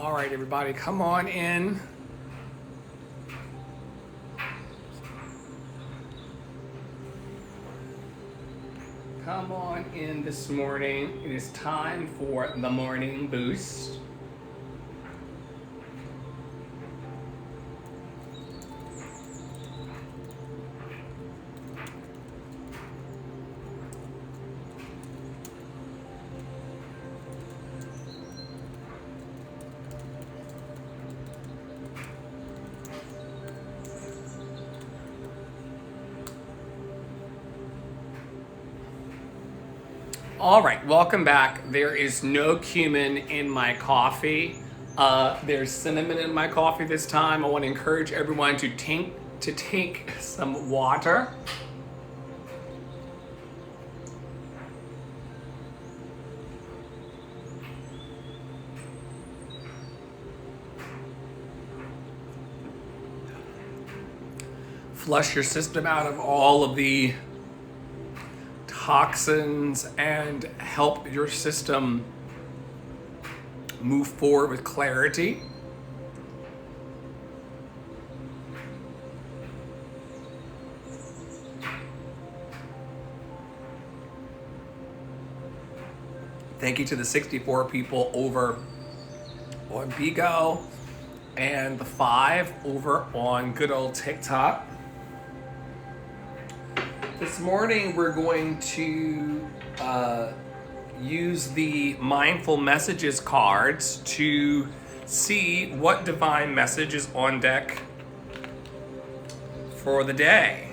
All right, everybody, come on in. Come on in this morning. It is time for the morning boost. All right, welcome back. There is no cumin in my coffee. There's cinnamon in my coffee this time. I want to encourage everyone to take some water. Flush your system out of all of the toxins and help your system move forward with clarity. Thank you to the 64 people over on Bigo and the 5 over on good old TikTok. This morning we're going to use the Mindful Messages cards to see what divine message is on deck for the day.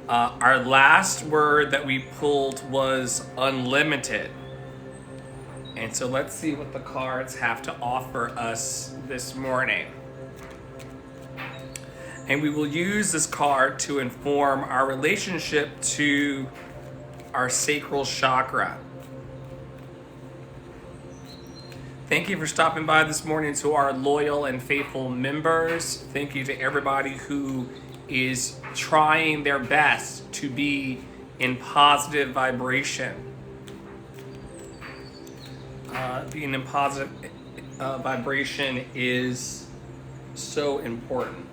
Our last word that we pulled was unlimited. And so let's see what the cards have to offer us this morning. And we will use this card to inform our relationship to our sacral chakra. Thank you for stopping by this morning to our loyal and faithful members. Thank you to everybody who is trying their best to be in positive vibration. Being in positive vibration is so important.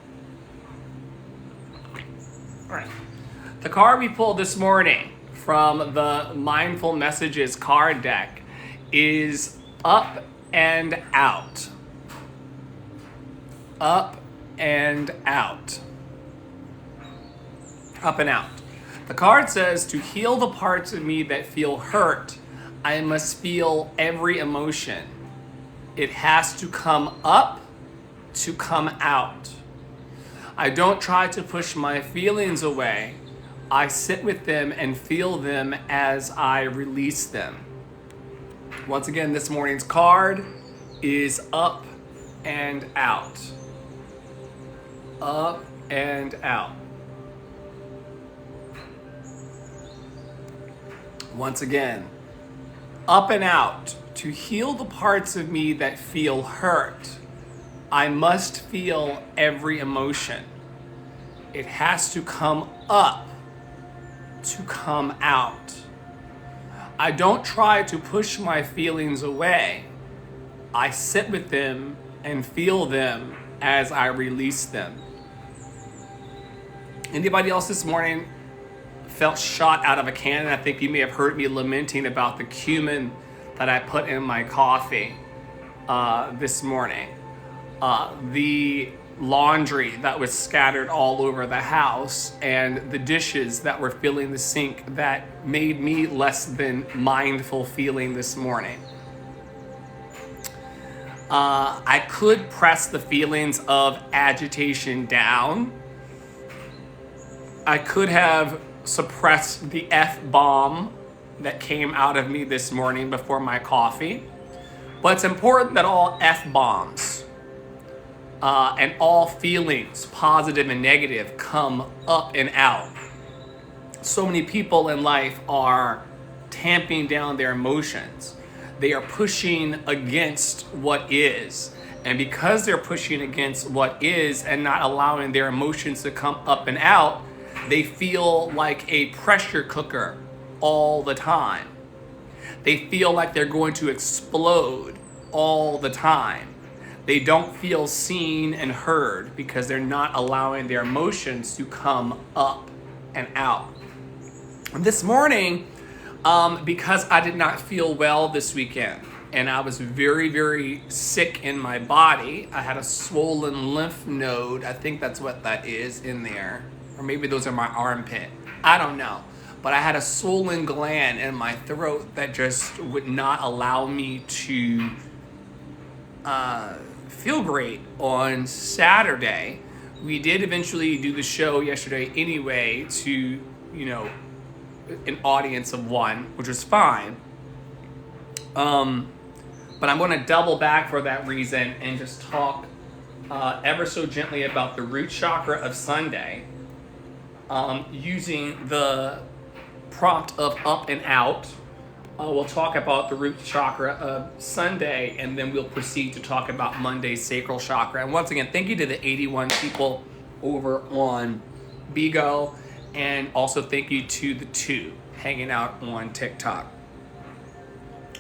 All right. The card we pulled this morning from the Mindful Messages card deck is Up and Out. Up and Out. Up and Out. The card says, to heal the parts of me that feel hurt, I must feel every emotion. It has to come up to come out. I don't try to push my feelings away. I sit with them and feel them as I release them. Once again, this morning's card is Up and Out. Up and Out. Once again, up and out. To heal the parts of me that feel hurt, I must feel every emotion. It has to come up to come out. I don't try to push my feelings away. I sit with them and feel them as I release them. Anybody else this morning felt shot out of a cannon? I think you may have heard me lamenting about the cumin that I put in my coffee this morning. The laundry that was scattered all over the house, and the dishes that were filling the sink that made me less than mindful feeling this morning. I could press the feelings of agitation down. I could have suppressed the F-bomb that came out of me this morning before my coffee. But it's important that all F-bombs and all feelings, positive and negative, come up and out. So many people in life are tamping down their emotions. They are pushing against what is. And because they're pushing against what is and not allowing their emotions to come up and out, they feel like a pressure cooker all the time. They feel like they're going to explode all the time. They don't feel seen and heard because they're not allowing their emotions to come up and out. This morning, because I did not feel well this weekend, and I was very, very sick in my body. I had a swollen lymph node. I think that's what that is in there. Or maybe those are my armpit. I don't know. But I had a swollen gland in my throat that just would not allow me to feel great on Saturday. We did eventually do the show yesterday anyway to, an audience of one, which was fine. But I'm going to double back for that reason and just talk ever so gently about the root chakra of Sunday, using the prompt of up and out. We'll talk about the root chakra of Sunday, and then we'll proceed to talk about Monday's sacral chakra. And once again, thank you to the 81 people over on Bigo, and also thank you to the 2 hanging out on TikTok.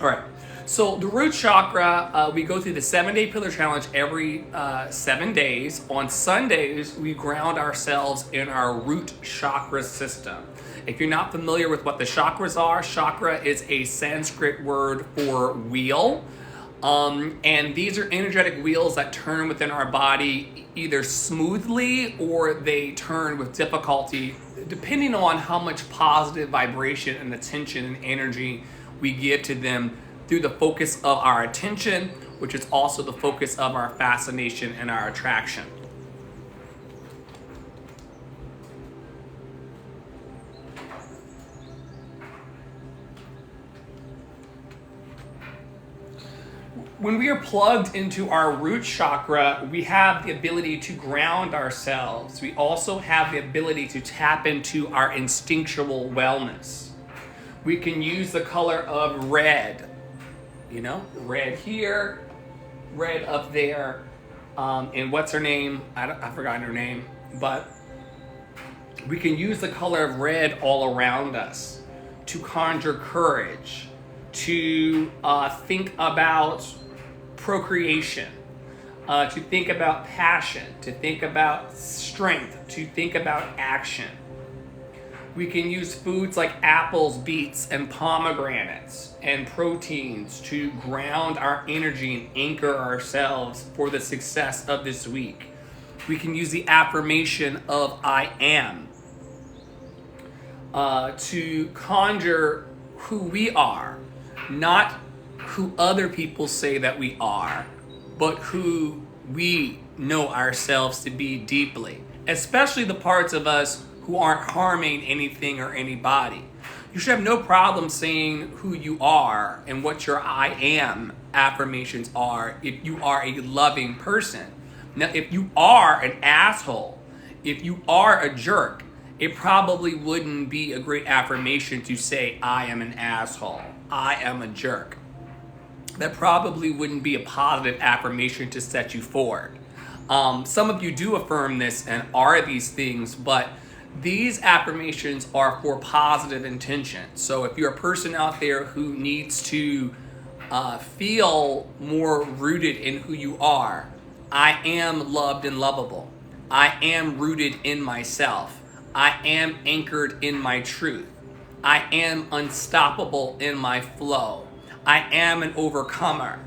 All right. So the root chakra, we go through the 7-day pillar challenge every 7 days. On Sundays, we ground ourselves in our root chakra system. If you're not familiar with what the chakras are, chakra is a Sanskrit word for wheel. And these are energetic wheels that turn within our body either smoothly or they turn with difficulty, depending on how much positive vibration and attention and energy we give to them through the focus of our attention, which is also the focus of our fascination and our attraction. When we are plugged into our root chakra, we have the ability to ground ourselves. We also have the ability to tap into our instinctual wellness. We can use the color of red. Red here, red up there, and what's her name? I forgot her name, but we can use the color of red all around us to conjure courage, to think about procreation, to think about passion, to think about strength, to think about action. We can use foods like apples, beets, and pomegranates and proteins to ground our energy and anchor ourselves for the success of this week. We can use the affirmation of I am to conjure who we are, not who other people say that we are, but who we know ourselves to be deeply, especially the parts of us who aren't harming anything or anybody. You should have no problem saying who you are and what your I am affirmations are if you are a loving person. Now, if you are an asshole, if you are a jerk, it probably wouldn't be a great affirmation to say, I am an asshole, I am a jerk. That probably wouldn't be a positive affirmation to set you forward. Some of you do affirm this and are these things, but these affirmations are for positive intention. So if you're a person out there who needs to feel more rooted in who you are, I am loved and lovable. I am rooted in myself. I am anchored in my truth. I am unstoppable in my flow. I am an overcomer.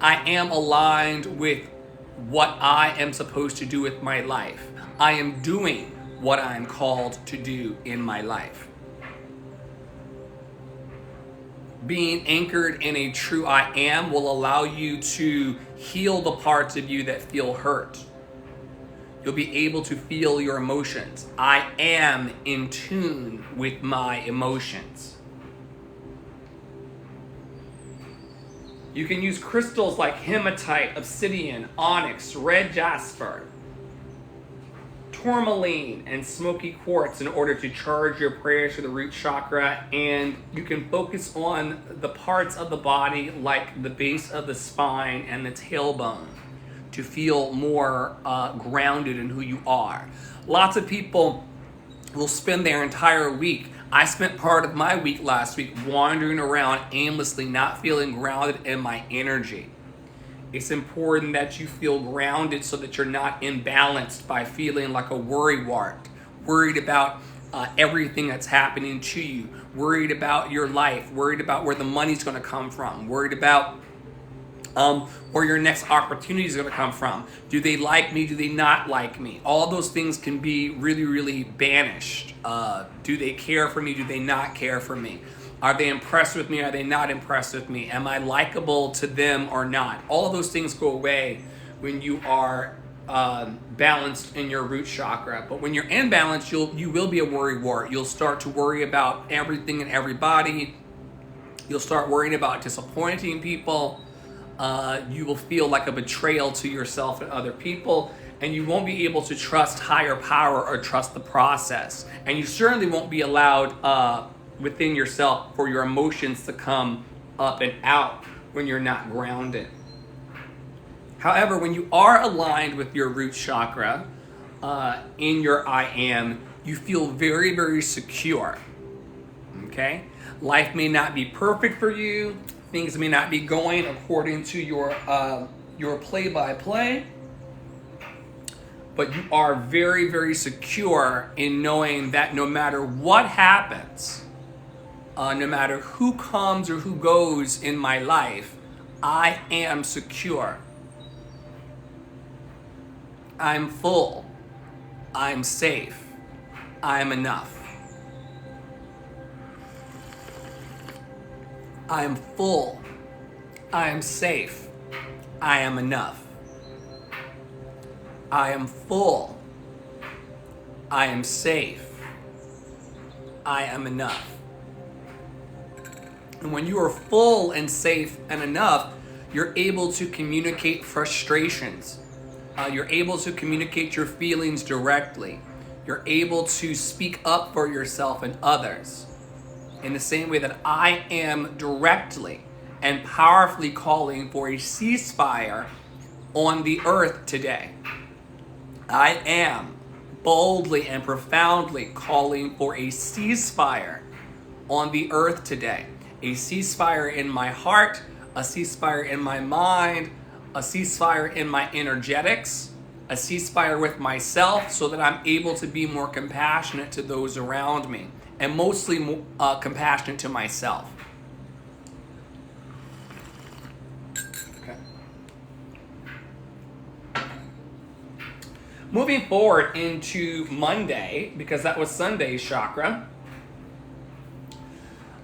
I am aligned with what I am supposed to do with my life. I am doing what I am called to do in my life. Being anchored in a true I am will allow you to heal the parts of you that feel hurt. You'll be able to feel your emotions. I am in tune with my emotions. You can use crystals like hematite, obsidian, onyx, red jasper, tourmaline, and smoky quartz in order to charge your prayers to the root chakra. And you can focus on the parts of the body like the base of the spine and the tailbone to feel more grounded in who you are. Lots of people will spend their entire week. I spent part of my week last week wandering around aimlessly, not feeling grounded in my energy. It's important that you feel grounded so that you're not imbalanced by feeling like a worrywart, worried about everything that's happening to you, worried about your life, worried about where the money's going to come from, worried about where your next opportunity is going to come from. Do they like me? Do they not like me? All those things can be really, really banished. Do they care for me? Do they not care for me? Are they impressed with me? Are they not impressed with me? Am I likable to them or not? All of those things go away when you are balanced in your root chakra. But when you're imbalanced, you will be a worrywart. You'll start to worry about everything and everybody. You'll start worrying about disappointing people. You will feel like a betrayal to yourself and other people, and you won't be able to trust higher power or trust the process. And you certainly won't be allowed within yourself for your emotions to come up and out when you're not grounded. However, when you are aligned with your root chakra in your I am, you feel very, very secure. Okay? Life may not be perfect for you. Things may not be going according to your play-by-play, but you are very, very secure in knowing that no matter what happens, no matter who comes or who goes in my life, I am secure. I'm full. I'm safe. I'm enough. I am full. I am safe. I am enough. I am full. I am safe. I am enough. And when you are full and safe and enough, you're able to communicate frustrations. You're able to communicate your feelings directly. You're able to speak up for yourself and others. In the same way that I am directly and powerfully calling for a ceasefire on the earth today. I am boldly and profoundly calling for a ceasefire on the earth today. A ceasefire in my heart, a ceasefire in my mind, a ceasefire in my energetics, a ceasefire with myself so that I'm able to be more compassionate to those around me. And mostly compassionate to myself. Okay. Moving forward into Monday, because that was Sunday's chakra.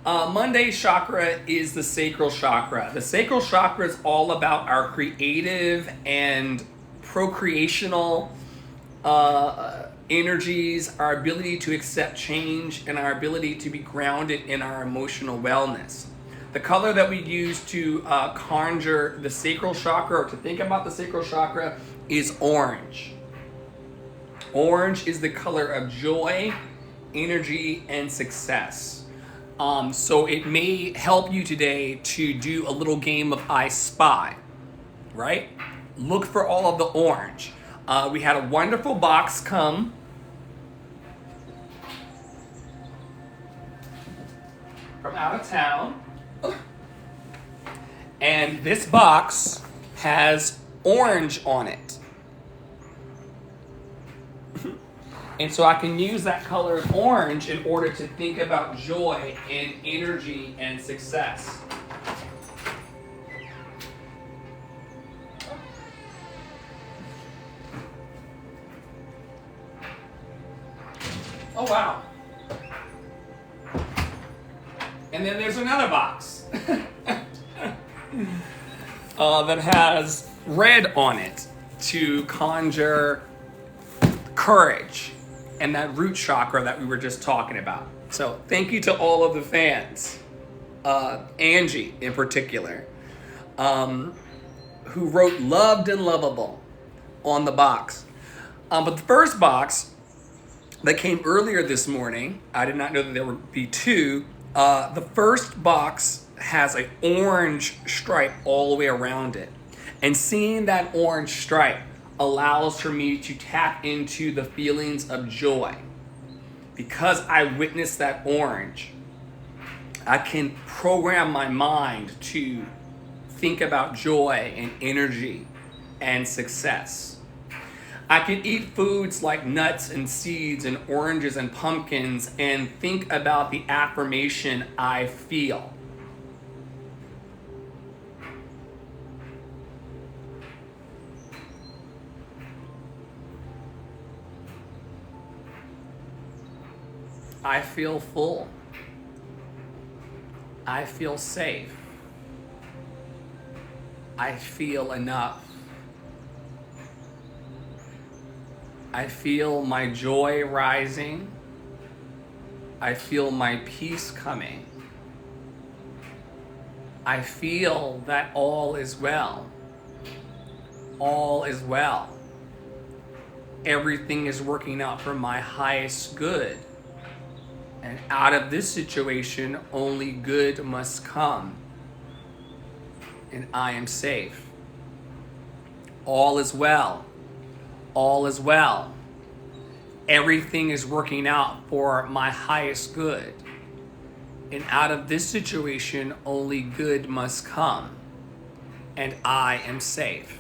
Monday's chakra is the sacral chakra. The sacral chakra is all about our creative and procreational energies, our ability to accept change, and our ability to be grounded in our emotional wellness. The color that we use to conjure the sacral chakra, or to think about the sacral chakra, is orange. Orange is the color of joy, energy, and success. So it may help you today to do a little game of I Spy, right? Look for all of the orange. We had a wonderful box come from out of town. And this box has orange on it. And so I can use that color of orange in order to think about joy and energy and success. Oh, wow. And then there's another box that has red on it to conjure courage and that root chakra that we were just talking about. So thank you to all of the fans, Angie in particular, who wrote loved and lovable on the box. But the first box that came earlier this morning, I did not know that there would be two. The first box has an orange stripe all the way around it. And seeing that orange stripe allows for me to tap into the feelings of joy. Because I witnessed that orange, I can program my mind to think about joy and energy and success. I can eat foods like nuts and seeds and oranges and pumpkins and think about the affirmation I feel. I feel full. I feel safe. I feel enough. I feel my joy rising. I feel my peace coming. I feel that all is well. All is well. Everything is working out for my highest good. And out of this situation, only good must come. And I am safe. All is well. All is well. Everything is working out for my highest good. And out of this situation, only good must come. And I am safe.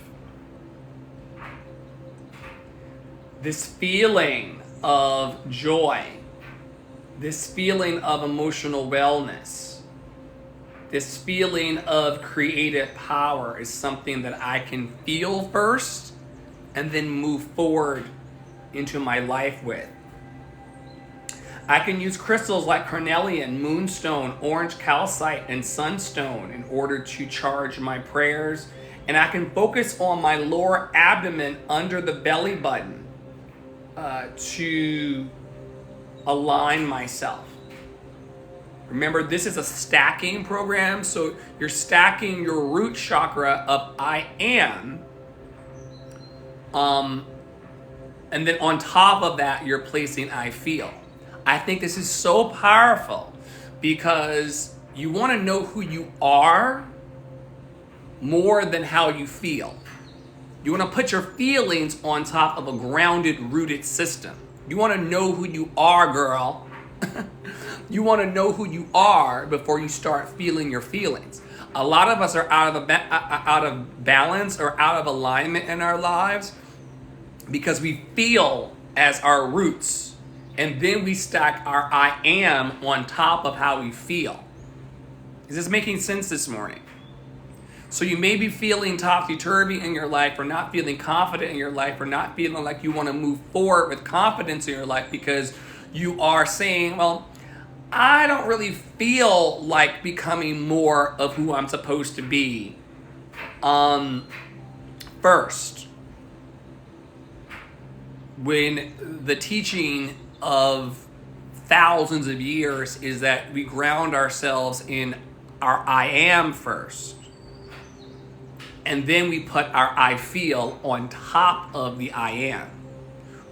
This feeling of joy, this feeling of emotional wellness, this feeling of creative power is something that I can feel first and then move forward into my life with. I can use crystals like carnelian, moonstone, orange calcite, and sunstone in order to charge my prayers. And I can focus on my lower abdomen under the belly button to align myself. Remember, this is a stacking program, so you're stacking your root chakra of I am. And then on top of that, you're placing I feel. I think this is so powerful because you want to know who you are more than how you feel. You want to put your feelings on top of a grounded, rooted system. You want to know who you are, girl. You want to know who you are before you start feeling your feelings. A lot of us are out of balance or out of alignment in our lives because we feel as our roots, and then we stack our I am on top of how we feel. Is this making sense this morning? So you may be feeling topsy-turvy in your life, or not feeling confident in your life, or not feeling like you want to move forward with confidence in your life because you are saying, well, I don't really feel like becoming more of who I'm supposed to be. First, when the teaching of thousands of years is that we ground ourselves in our I am first. And then we put our I feel on top of the I am.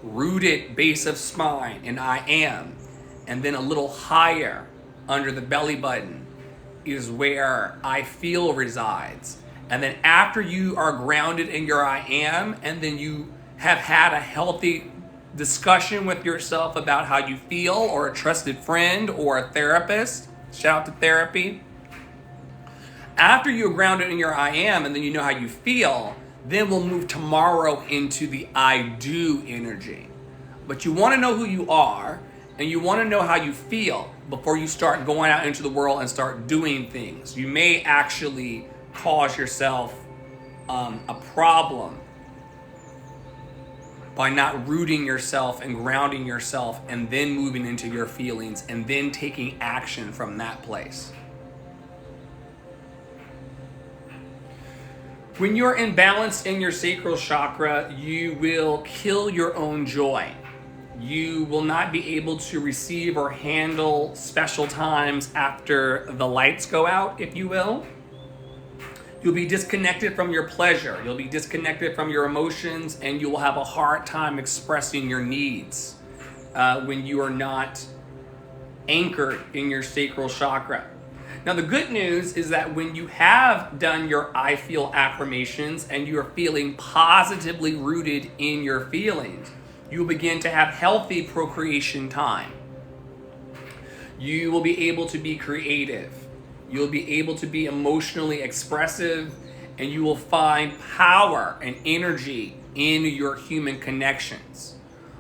Rooted base of spine in I am. And then a little higher under the belly button is where I feel resides. And then after you are grounded in your I am, and then you have had a healthy discussion with yourself about how you feel, or a trusted friend or a therapist, shout out to therapy. After you're grounded in your I am and then you know how you feel, then we'll move tomorrow into the I do energy. But you want to know who you are and you want to know how you feel before you start going out into the world and start doing things. You may actually cause yourself a problem by not rooting yourself and grounding yourself and then moving into your feelings and then taking action from that place. When you're imbalanced in your sacral chakra, you will kill your own joy. You will not be able to receive or handle special times after the lights go out, if you will. You'll be disconnected from your pleasure. You'll be disconnected from your emotions, and you will have a hard time expressing your needs when you are not anchored in your sacral chakra. Now, the good news is that when you have done your I feel affirmations and you are feeling positively rooted in your feelings, you will begin to have healthy procreation time. You will be able to be creative. You'll be able to be emotionally expressive, and you will find power and energy in your human connections.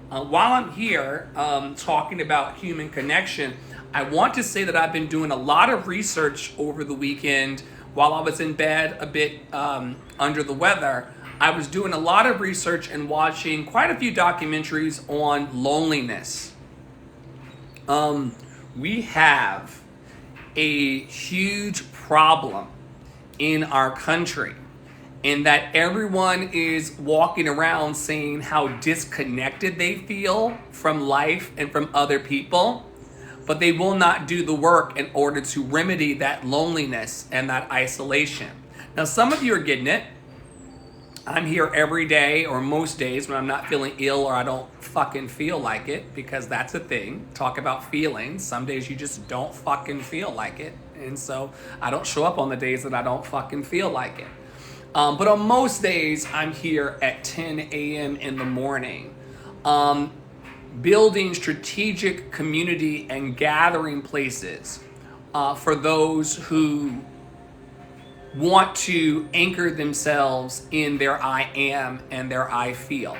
While I'm here talking about human connection, I want to say that I've been doing a lot of research over the weekend while I was in bed a bit under the weather. I was doing a lot of research and watching quite a few documentaries on loneliness. We have a huge problem in our country, in that everyone is walking around saying how disconnected they feel from life and from other people, but they will not do the work in order to remedy that loneliness and that isolation. Now, some of you are getting it. I'm here every day or most days when I'm not feeling ill or I don't fucking feel like it, because that's a thing. Talk about feelings. Some days you just don't fucking feel like it. And so I don't show up on the days that I don't fucking feel like it. But on most days, I'm here at 10 a.m. in the morning, building strategic community and gathering places for those who want to anchor themselves in their I am and their I feel.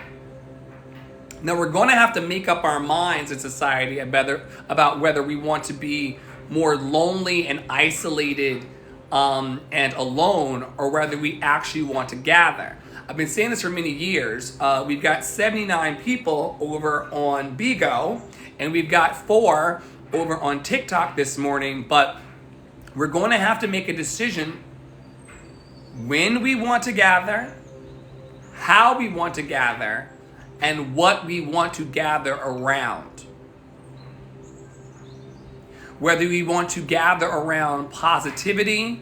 Now, we're going to have to make up our minds in society about whether we want to be more lonely and isolated and alone, or whether we actually want to gather. I've been saying this for many years. We've got 79 people over on Bigo, and we've got 4 over on TikTok this morning, but we're going to have to make a decision when we want to gather, how we want to gather, and what we want to gather around. Whether we want to gather around positivity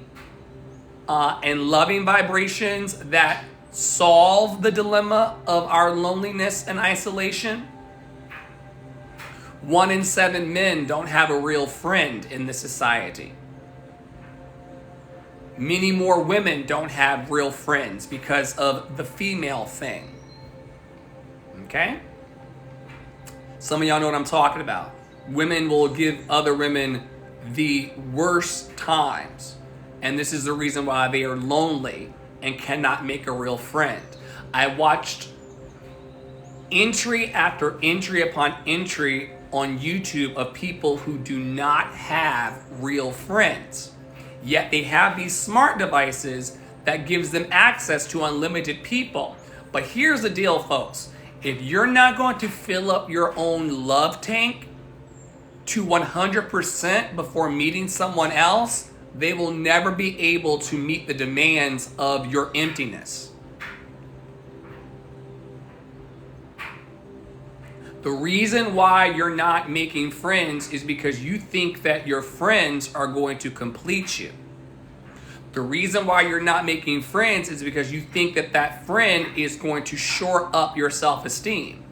and loving vibrations that solve the dilemma of our loneliness and isolation. 1 in 7 men don't have a real friend in this society. Many more women don't have real friends because of the female thing. Okay? Some of y'all know what I'm talking about. Women will give other women the worst times. And this is the reason why they are lonely and cannot make a real friend. I watched entry after entry upon entry on YouTube of people who do not have real friends. Yet they have these smart devices that gives them access to unlimited people. But here's the deal, folks. If you're not going to fill up your own love tank to 100% before meeting someone else, they will never be able to meet the demands of your emptiness. The reason why you're not making friends is because you think that your friends are going to complete you. The reason why you're not making friends is because you think that that friend is going to shore up your self-esteem.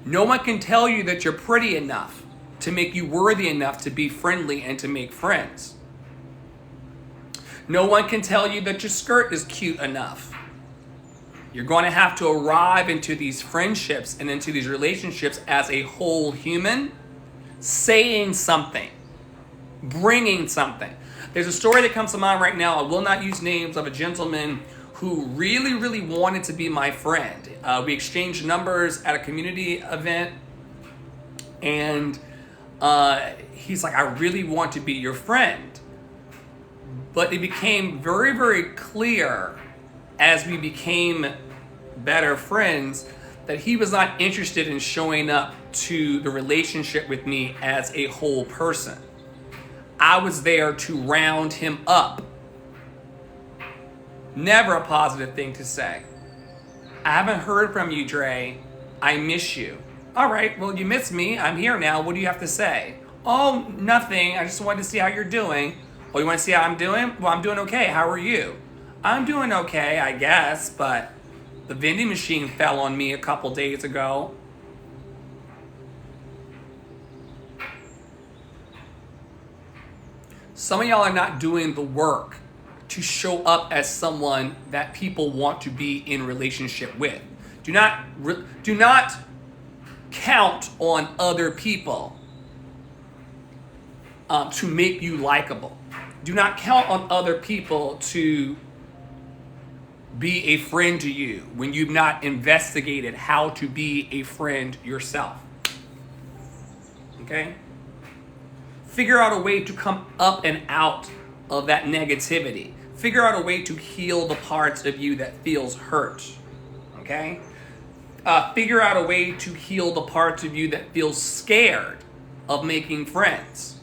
No one can tell you that you're pretty enough to make you worthy enough to be friendly and to make friends. No one can tell you that your skirt is cute enough. You're going to have to arrive into these friendships and into these relationships as a whole human, saying something, bringing something. There's a story that comes to mind right now. I will not use names, of a gentleman who really, really wanted to be my friend. We exchanged numbers at a community event, and he's like, I really want to be your friend. But it became very, very clear as we became better friends that he was not interested in showing up to the relationship with me as a whole person. I was there to round him up. Never a positive thing to say. I haven't heard from you, Dre. I miss you. All right, well, you miss me. I'm here now. What do you have to say? Oh, nothing. I just wanted to see how you're doing. Oh, you want to see how I'm doing? Well, I'm doing okay. How are you? I'm doing okay, I guess, but the vending machine fell on me a couple days ago. Some of y'all are not doing the work to show up as someone that people want to be in relationship with. Do not count on other people to make you likable. Do not count on other people to be a friend to you when you've not investigated how to be a friend yourself. Okay? Figure out a way to come up and out of that negativity. Figure out a way to heal the parts of you that feels hurt. Okay? Figure out a way to heal the parts of you that feel scared of making friends.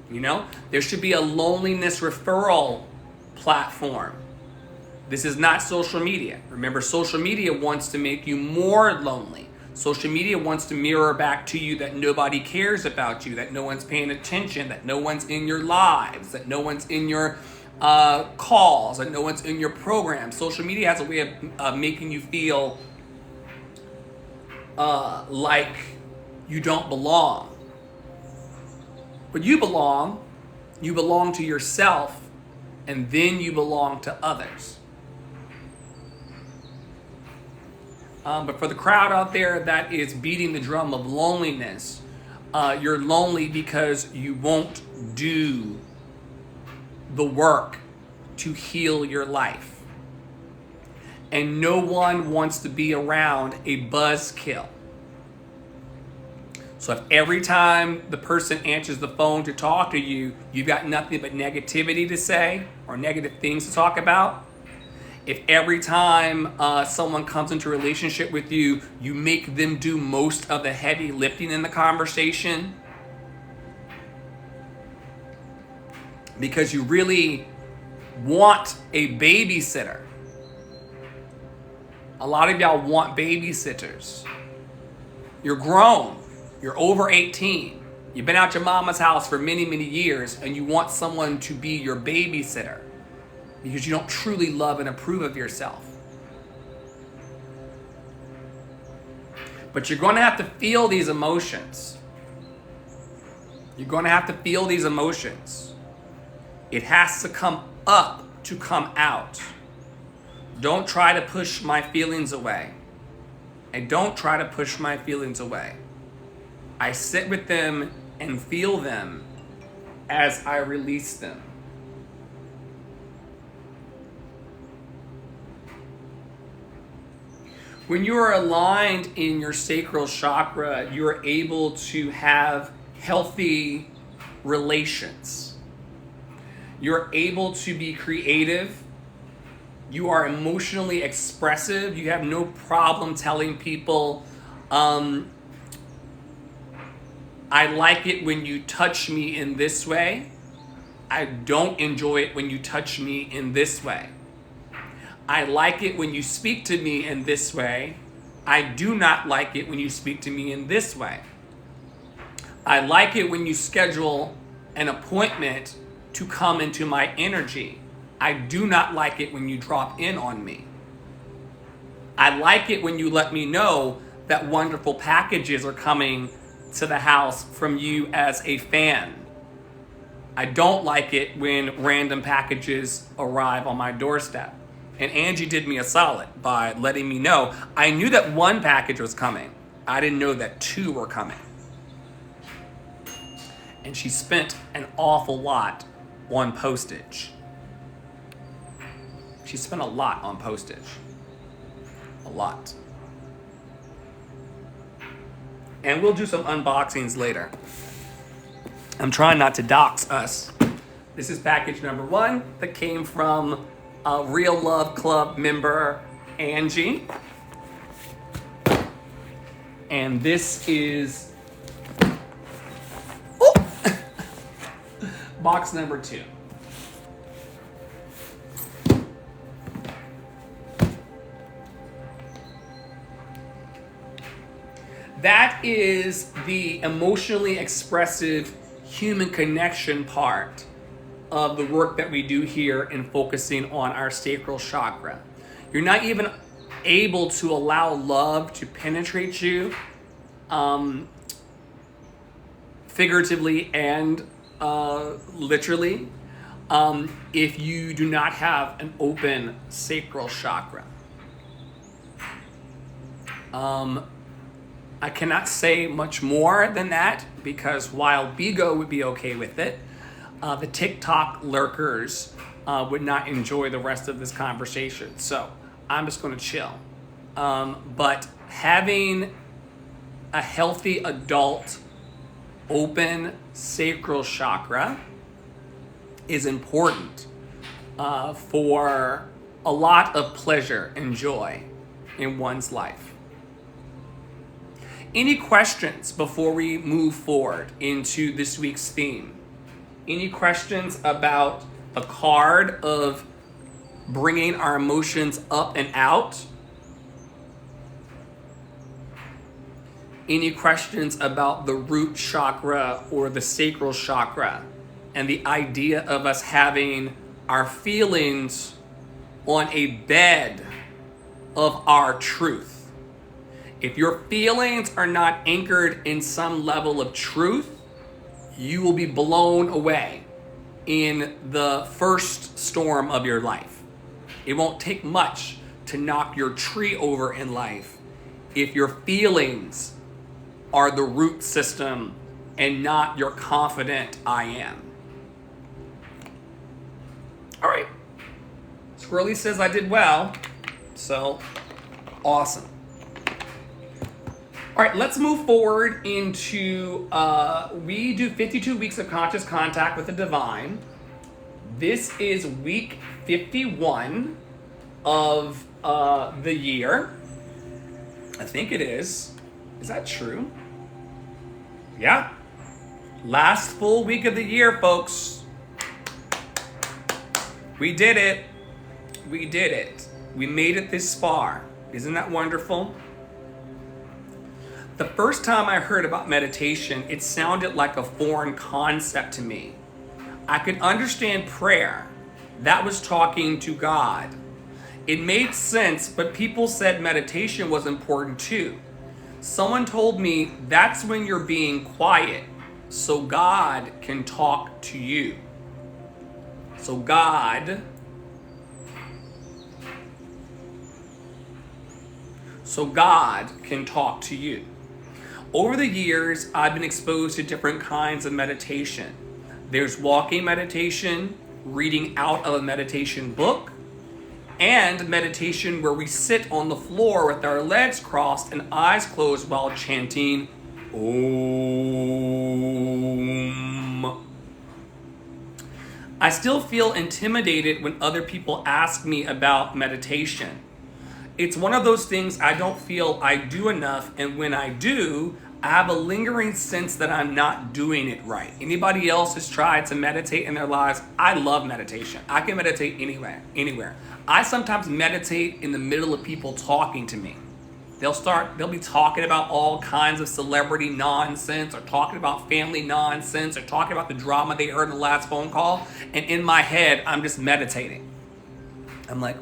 You know, there should be a loneliness referral platform. This is not social media. Remember, social media wants to make you more lonely. Social media wants to mirror back to you that nobody cares about you, that no one's paying attention, that no one's in your lives, that no one's in your calls, that no one's in your programs. Social media has a way of making you feel like you don't belong. But you belong to yourself, and then you belong to others. But for the crowd out there that is beating the drum of loneliness, you're lonely because you won't do the work to heal your life. And no one wants to be around a buzzkill. So if every time the person answers the phone to talk to you, you've got nothing but negativity to say or negative things to talk about, if every time someone comes into a relationship with you, you make them do most of the heavy lifting in the conversation because you really want a babysitter. A lot of y'all want babysitters. You're grown. You're over 18. You've been out your mama's house for many, many years, and you want someone to be your babysitter because you don't truly love and approve of yourself. But you're going to have to feel these emotions. You're going to have to feel these emotions. It has to come up to come out. Don't try to push my feelings away. And don't try to push my feelings away. I sit with them and feel them as I release them. When you are aligned in your sacral chakra, you are able to have healthy relations. You're able to be creative. You are emotionally expressive. You have no problem telling people, I like it when you touch me in this way. I don't enjoy it when you touch me in this way. I like it when you speak to me in this way. I do not like it when you speak to me in this way. I like it when you schedule an appointment to come into my energy. I do not like it when you drop in on me. I like it when you let me know that wonderful packages are coming to the house from you as a fan. I don't like it when random packages arrive on my doorstep. And Angie did me a solid by letting me know. I knew that one package was coming. I didn't know that two were coming. And she spent an awful lot on postage. She spent a lot on postage. A lot. And we'll do some unboxings later. I'm trying not to dox us. This is package number 1 that came from a Real Love Club member, Angie. And this is box number 2. That is the emotionally expressive human connection part of the work that we do here in focusing on our sacral chakra. You're not even able to allow love to penetrate you, figuratively and literally, if you do not have an open sacral chakra. I cannot say much more than that because while Bigo would be okay with it, the TikTok lurkers would not enjoy the rest of this conversation. So I'm just going to chill. But having a healthy adult open sacral chakra is important for a lot of pleasure and joy in one's life. Any questions before we move forward into this week's theme? Any questions about a card of bringing our emotions up and out? Any questions about the root chakra or the sacral chakra and the idea of us having our feelings on a bed of our truth? If your feelings are not anchored in some level of truth, you will be blown away in the first storm of your life. It won't take much to knock your tree over in life if your feelings are the root system and not your confident I am. All right. Squirrely says I did well. So, awesome. All right, let's move forward into, we do 52 weeks of conscious contact with the divine. This is week 51 of the year. I think it is. Is that true? Yeah. Last full week of the year, folks. We did it. We did it. We made it this far. Isn't that wonderful? The first time I heard about meditation, it sounded like a foreign concept to me. I could understand prayer. That was talking to God. It made sense, but people said meditation was important too. Someone told me that's when you're being quiet, so God can talk to you. So God can talk to you. Over the years, I've been exposed to different kinds of meditation. There's walking meditation, reading out of a meditation book, and meditation where we sit on the floor with our legs crossed and eyes closed while chanting Om. I still feel intimidated when other people ask me about meditation. It's one of those things I don't feel I do enough, and when I do, I have a lingering sense that I'm not doing it right. Anybody else has tried to meditate in their lives? I love meditation. I can meditate anywhere. I sometimes meditate in the middle of people talking to me. They'll be talking about all kinds of celebrity nonsense, or talking about family nonsense, or talking about the drama they heard in the last phone call, and in my head, I'm just meditating. I'm like,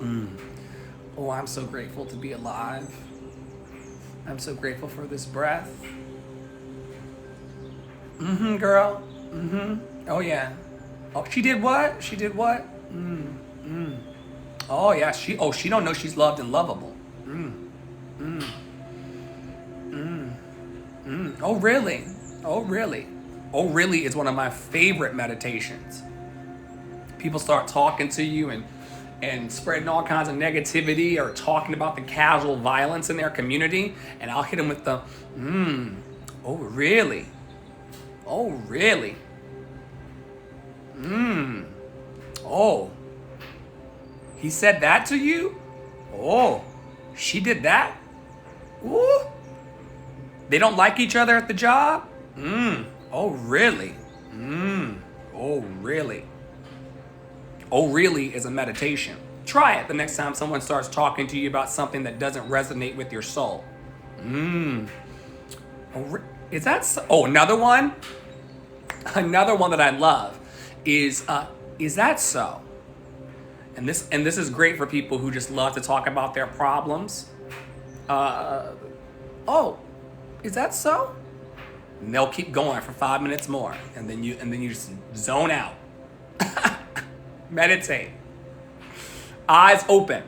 oh, I'm so grateful to be alive. I'm so grateful for this breath. Girl. Oh, yeah. Oh, she did what? She did what? Oh, yeah. She don't know she's loved and lovable. Oh, really? Oh, really? Oh, really is one of my favorite meditations. People start talking to you and spreading all kinds of negativity, or talking about the casual violence in their community, and I'll hit them with the, oh, really? Oh, really? Oh, he said that to you? Oh, she did that? Ooh. They don't like each other at the job? Oh, really? Oh, really? Oh, really is a meditation. Try it the next time someone starts talking to you about something that doesn't resonate with your soul. Is that so? Oh, another one? Another one that I love is that so? And this is great for people who just love to talk about their problems. Oh, is that so? And they'll keep going for 5 minutes more, and then you just zone out. Meditate. Eyes open.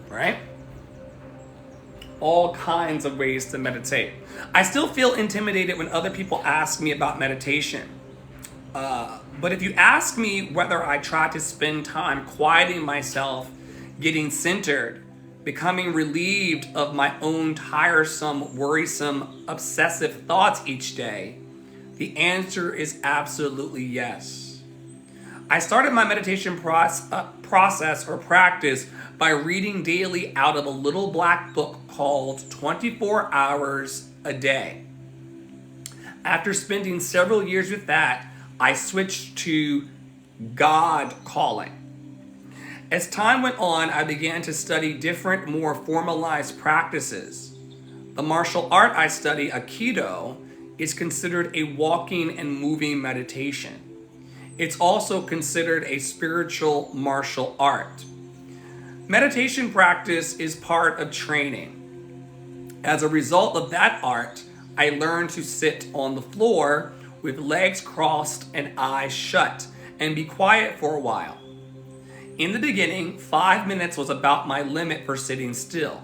Right? all kinds of ways to meditate. I still feel intimidated when other people ask me about meditation. But if you ask me whether I try to spend time quieting myself, getting centered, becoming relieved of my own tiresome, worrisome, obsessive thoughts each day, the answer is absolutely yes. I started my meditation process or practice by reading daily out of a little black book called 24 Hours a Day. After spending several years with that, I switched to God calling. As time went on, I began to study different, more formalized practices. The martial art I study, Aikido, is considered a walking and moving meditation. It's also considered a spiritual martial art. Meditation practice is part of training. As a result of that art, I learned to sit on the floor with legs crossed and eyes shut and be quiet for a while. In the beginning, 5 minutes was about my limit for sitting still.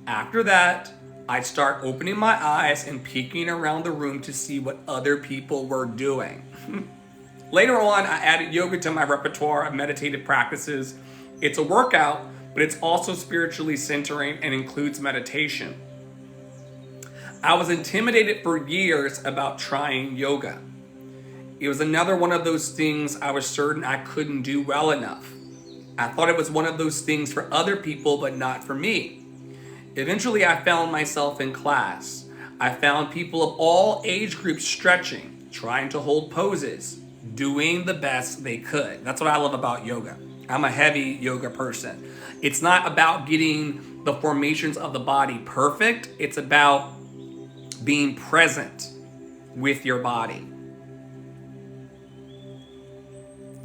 After that, I'd start opening my eyes and peeking around the room to see what other people were doing. Later on, I added yoga to my repertoire of meditative practices. It's a workout, but it's also spiritually centering and includes meditation. I was intimidated for years about trying yoga. It was another one of those things I was certain I couldn't do well enough. I thought it was one of those things for other people, but not for me. Eventually, I found myself in class. I found people of all age groups stretching, trying to hold poses, doing the best they could. That's what I love about yoga. I'm a heavy yoga person. It's not about getting the formations of the body perfect. It's about being present with your body.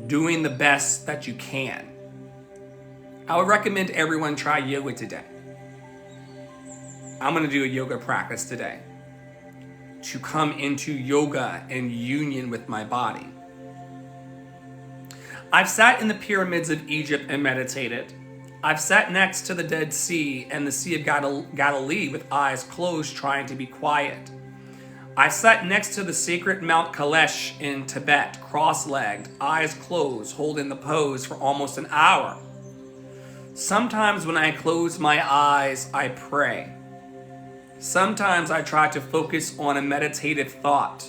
Doing the best that you can. I would recommend everyone try yoga today. I'm going to do a yoga practice today to come into yoga and union with my body. I've sat in the pyramids of Egypt and meditated. I've sat next to the Dead Sea and the Sea of Galilee with eyes closed trying to be quiet. I've sat next to the sacred Mount Kailash in Tibet, cross-legged, eyes closed, holding the pose for almost an hour. Sometimes when I close my eyes, I pray. Sometimes I try to focus on a meditative thought.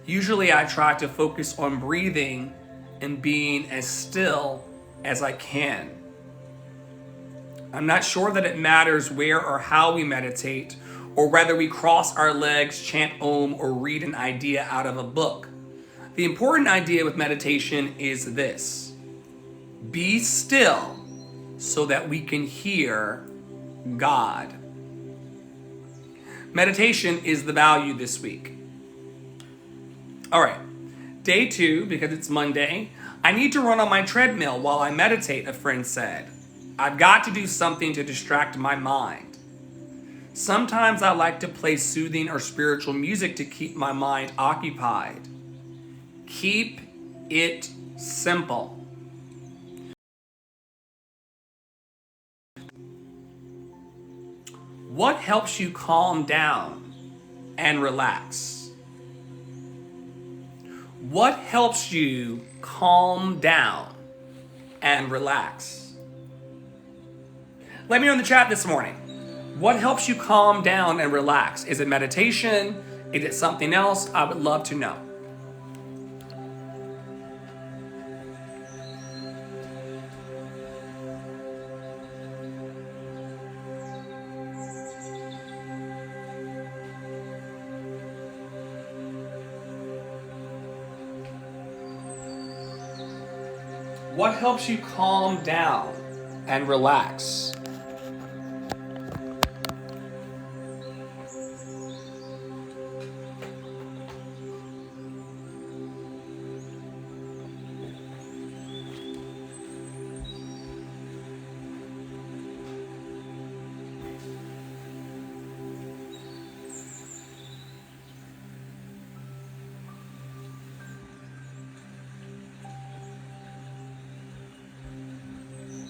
Usually I try to focus on breathing and being as still as I can. I'm not sure that it matters where or how we meditate, or whether we cross our legs, chant Om, or read an idea out of a book. The important idea with meditation is this: be still so that we can hear God. Meditation is the value this week. All right, day 2, because it's Monday, I need to run on my treadmill while I meditate, a friend said. I've got to do something to distract my mind. Sometimes I like to play soothing or spiritual music to keep my mind occupied. Keep it simple. What helps you calm down and relax? What helps you calm down and relax? Let me know in the chat this morning. What helps you calm down and relax? Is it meditation? Is it something else? I would love to know. What helps you calm down and relax?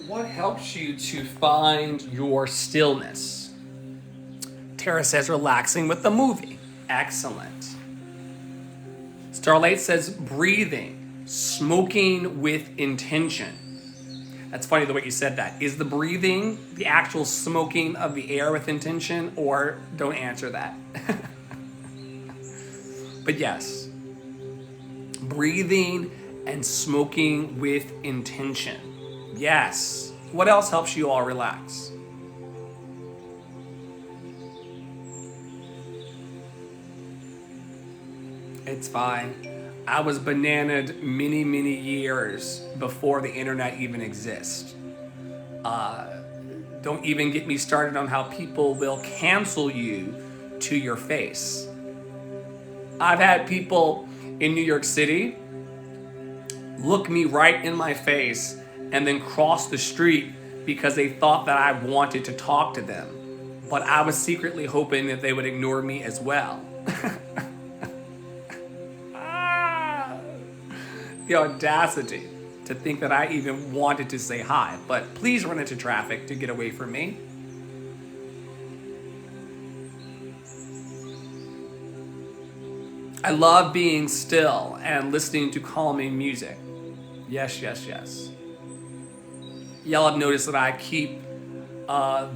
What helps you to find your stillness? Kara says relaxing with the movie. Excellent. Starlight says breathing, smoking with intention. That's funny the way you said that. Is the breathing the actual smoking of the air with intention, or don't answer that? But yes, breathing and smoking with intention. Yes. What else helps you all relax? It's fine. I was bananaed many, many years before the internet even exists. Don't even get me started on how people will cancel you to your face. I've had people in New York City look me right in my face and then cross the street because they thought that I wanted to talk to them. But I was secretly hoping that they would ignore me as well. The audacity to think that I even wanted to say hi. But please run into traffic to get away from me. I love being still and listening to calming music. Yes, yes, yes. Y'all have noticed that I keep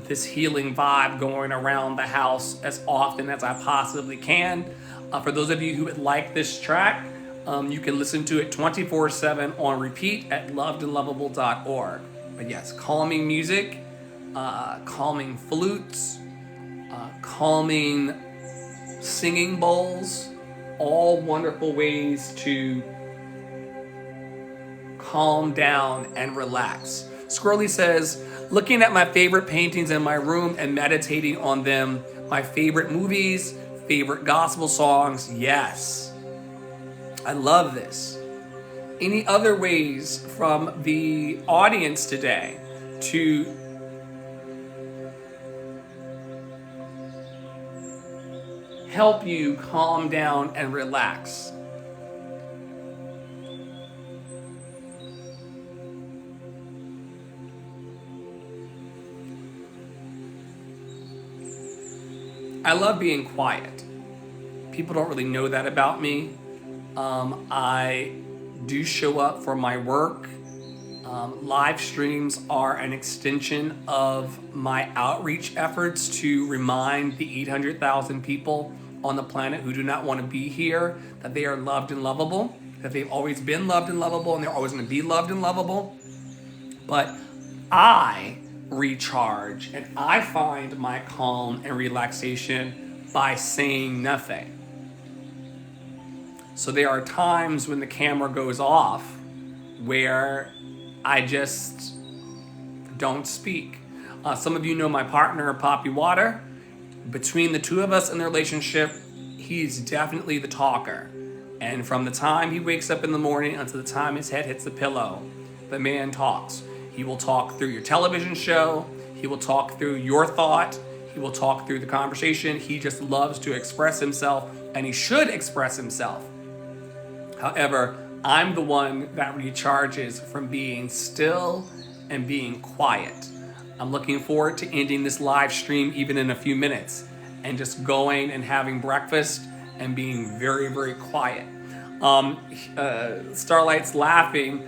this healing vibe going around the house as often as I possibly can. For those of you who would like this track, you can listen to it 24/7 on repeat at lovedandlovable.org. But yes, calming music, calming flutes, calming singing bowls, all wonderful ways to calm down and relax. Squirrely says, looking at my favorite paintings in my room and meditating on them, my favorite movies, favorite gospel songs. Yes. I love this. Any other ways from the audience today to help you calm down and relax? I love being quiet. People don't really know that about me. I do show up for my work. Live streams are an extension of my outreach efforts to remind the 800,000 people on the planet who do not want to be here that they are loved and lovable, that they've always been loved and lovable, and they're always going to be loved and lovable. But I recharge and I find my calm and relaxation by saying nothing. So there are times when the camera goes off where I just don't speak. Some of you know my partner, Poppy Water. Between the two of us in the relationship, he's definitely the talker. And from the time he wakes up in the morning until the time his head hits the pillow, the man talks. He will talk through your television show. He will talk through your thought. He will talk through the conversation. He just loves to express himself, and he should express himself. However, I'm the one that recharges from being still and being quiet. I'm looking forward to ending this live stream even in a few minutes and just going and having breakfast and being very, very quiet. Starlight's laughing.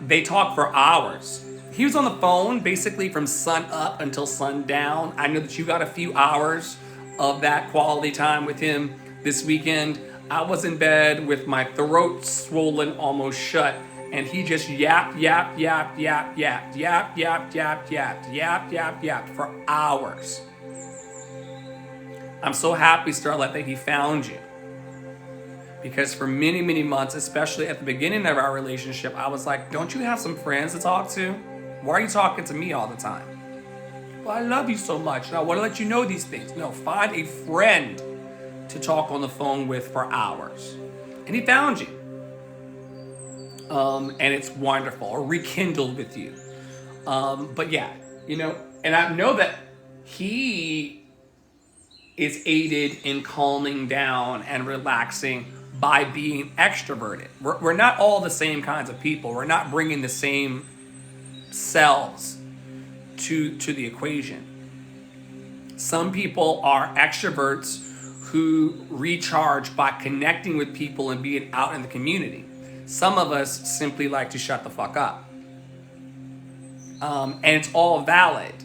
They talk for hours. He was on the phone basically from sun up until sun down. I know that you got a few hours of that quality time with him this weekend. I was in bed with my throat swollen almost shut, and he just yapped for hours. I'm so happy, Starlight, that he found you. Because for many, many months, especially at the beginning of our relationship, I was like, don't you have some friends to talk to? Why are you talking to me all the time? Well, I love you so much, and I want to let you know these things. No, find a friend to talk on the phone with for hours. And he found you. And it's wonderful, or rekindled with you. But yeah, and I know that he is aided in calming down and relaxing by being extroverted. We're not all the same kinds of people. We're not bringing the same selves to the equation. Some people are extroverts who recharge by connecting with people and being out in the community. Some of us simply like to shut the fuck up. And it's all valid.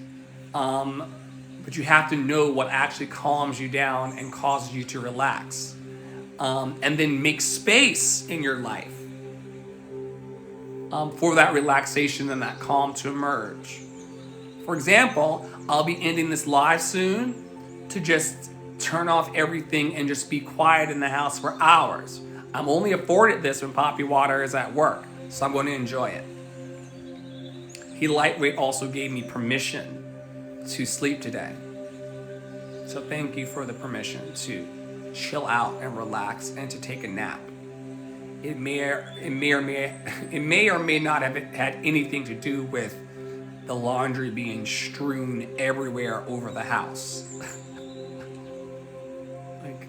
But you have to know what actually calms you down and causes you to relax. And then make space in your life for that relaxation and that calm to emerge. For example, I'll be ending this live soon to just turn off everything and just be quiet in the house for hours. I'm only afforded this when Poppy Water is at work, so I'm going to enjoy it. He lightweight also gave me permission to sleep today. So thank you for the permission to chill out and relax and to take a nap. It may or may not have had anything to do with the laundry being strewn everywhere over the house. Like,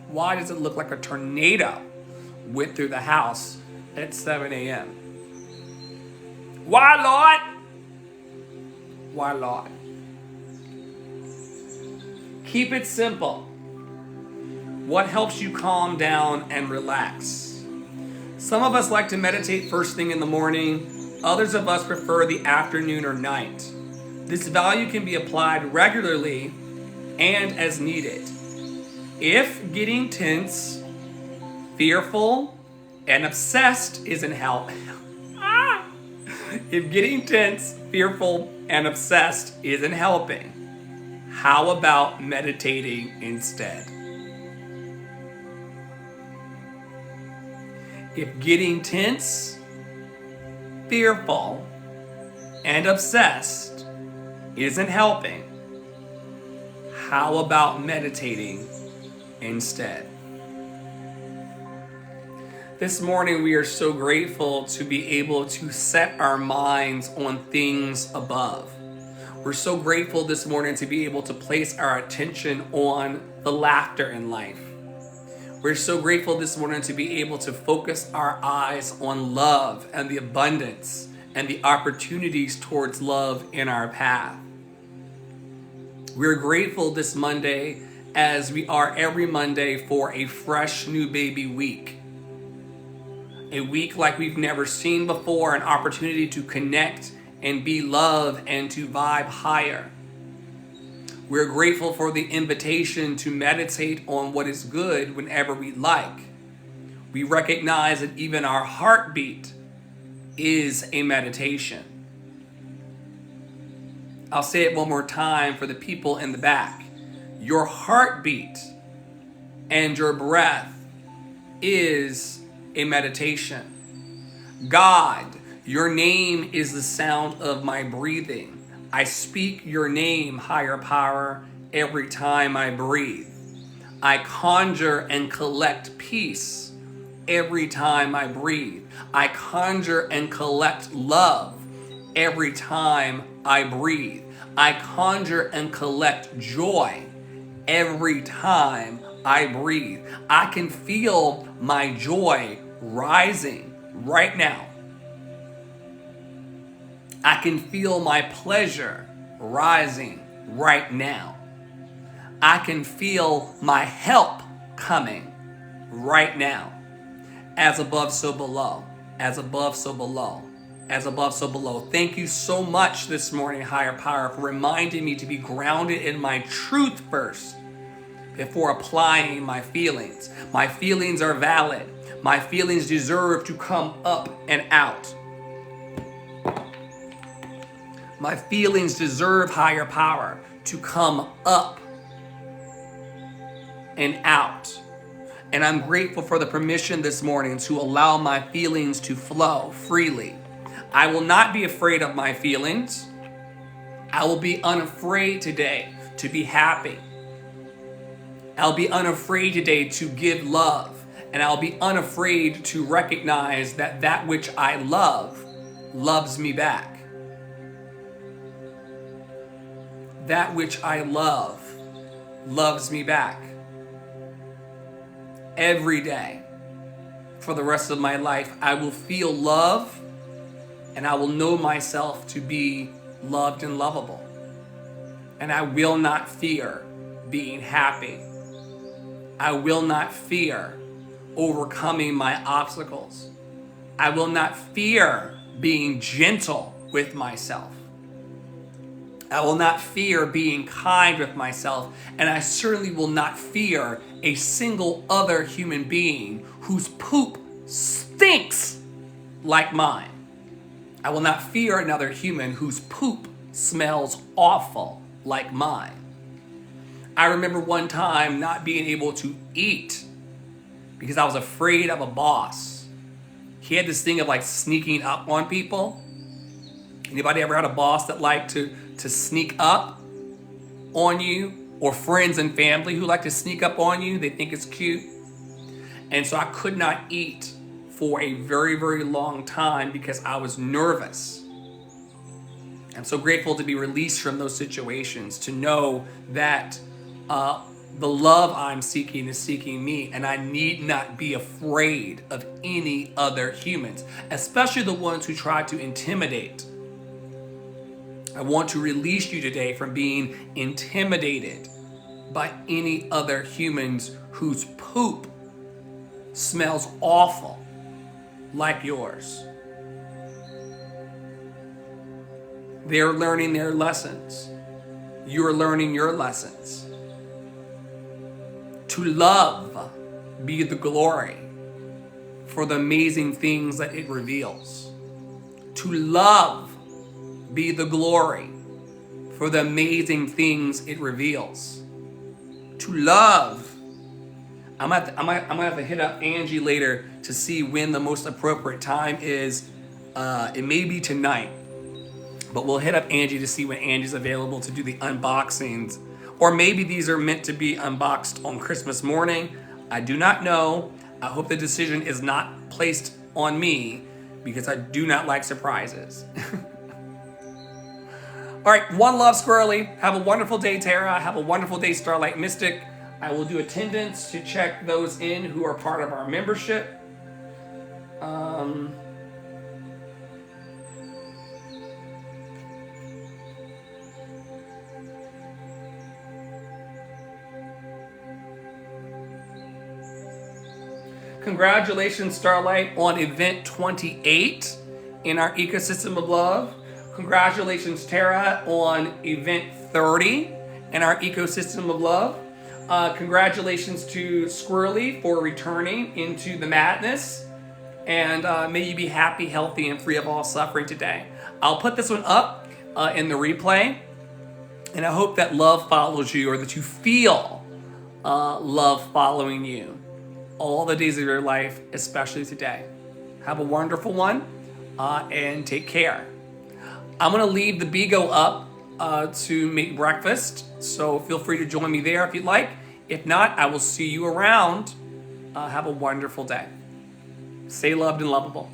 why does it look like a tornado went through the house at 7 a.m.? Why, Lord? Why, Lord? Keep it simple. What helps you calm down and relax? Some of us like to meditate first thing in the morning. Others of us prefer the afternoon or night. This value can be applied regularly and as needed. If getting tense, fearful, and obsessed isn't helping, if getting tense, fearful, and obsessed isn't helping, how about meditating instead? If getting tense, fearful, and obsessed isn't helping, how about meditating instead? This morning, we are so grateful to be able to set our minds on things above. We're so grateful this morning to be able to place our attention on the laughter in life. We're so grateful this morning to be able to focus our eyes on love and the abundance and the opportunities towards love in our path. We're grateful this Monday, as we are every Monday, for a fresh new baby week. A week like we've never seen before, an opportunity to connect and be loved and to vibe higher. We're grateful for the invitation to meditate on what is good whenever we like. We recognize that even our heartbeat is a meditation. I'll say it one more time for the people in the back. Your heartbeat and your breath is a meditation. God, your name is the sound of my breathing. I speak your name, higher power, every time I breathe. I conjure and collect peace every time I breathe. I conjure and collect love every time I breathe. I conjure and collect joy every time I breathe. I can feel my joy rising right now. I can feel my pleasure rising right now. I can feel my help coming right now. As above, so below. As above, so below. As above, so below. Thank you so much this morning, higher power, for reminding me to be grounded in my truth first before applying my feelings. My feelings are valid. My feelings deserve to come up and out. My feelings deserve, higher power, to come up and out. And I'm grateful for the permission this morning to allow my feelings to flow freely. I will not be afraid of my feelings. I will be unafraid today to be happy. I'll be unafraid today to give love. And I'll be unafraid to recognize that that which I love loves me back. That which I love loves me back. Every day, for the rest of my life, I will feel love, and I will know myself to be loved and lovable. And I will not fear being happy. I will not fear overcoming my obstacles. I will not fear being gentle with myself. I will not fear being kind with myself, and I certainly will not fear a single other human being whose poop stinks like mine. I will not fear another human whose poop smells awful like mine. I remember one time not being able to eat because I was afraid of a boss. He had this thing of like sneaking up on people. Anybody ever had a boss that liked to sneak up on you, or friends and family who like to sneak up on you? They think it's cute. And so I could not eat for a very, very long time because I was nervous. I'm so grateful to be released from those situations, to know that the love I'm seeking is seeking me, and I need not be afraid of any other humans, especially the ones who try to intimidate. I want to release you today from being intimidated by any other humans whose poop smells awful like yours. They're learning their lessons. You're learning your lessons. To love be the glory for the amazing things that it reveals. To love be the glory for the amazing things it reveals. To love. I'm gonna have to hit up Angie later to see when the most appropriate time is. It may be tonight, but we'll hit up Angie to see when Angie's available to do the unboxings. Or maybe these are meant to be unboxed on Christmas morning. I do not know. I hope the decision is not placed on me because I do not like surprises. All right, one love, Squirrely. Have a wonderful day, Tara. Have a wonderful day, Starlight Mystic. I will do attendance to check those in who are part of our membership. Congratulations, Starlight, on event 28 in our ecosystem of love. Congratulations, Tara, on event 30 in our ecosystem of love. Congratulations to Squirrely for returning into the madness. And may you be happy, healthy, and free of all suffering today. I'll put this one up in the replay. And I hope that love follows you, or that you feel love following you all the days of your life, especially today. Have a wonderful one, and take care. I'm gonna leave the Bigo up to make breakfast, so feel free to join me there if you'd like. If not, I will see you around. Have a wonderful day. Stay loved and lovable.